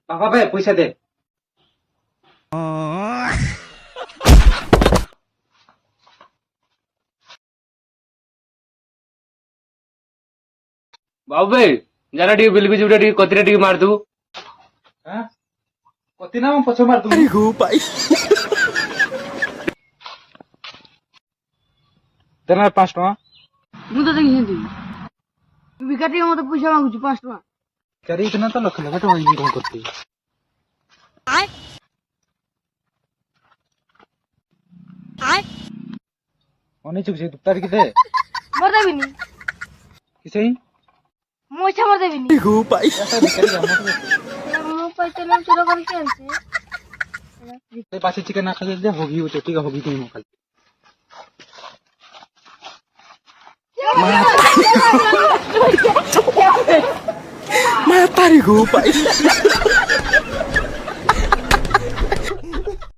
বাবা ভাই পয়সা দে। बाबू भाई जाना टी बिल भी जुड़ा टी कोतरे टी मार दू হ্যাঁ কতি না পছ মার তুমি Go pai. দেনা 5 টাকা ମୁଁ ତ ଦେଖିଛନ୍ତି ବିକାଟିଏ ମତେ ପଇସା ମାଗୁଛି 5 ଟଙ୍କା। କରି ইতনা তো লক্ষ লক্ষ টাকা ইনকম করতে অনেক চুক সে তার কি দে ମର ଦେବିନି কিসেই ମୋ ଇଚ୍ଛା ମର ଦେବିନି। Go pai. ऐसा ভিখারি কাম না ମୁଁ ପଇସା ନେଇ ଚୋର କରିକି ଆଣିଛି। ते पासे चिकन ना खाले दे होगी वो ठीक है होगी तुम मो खाली Mata ri go pai.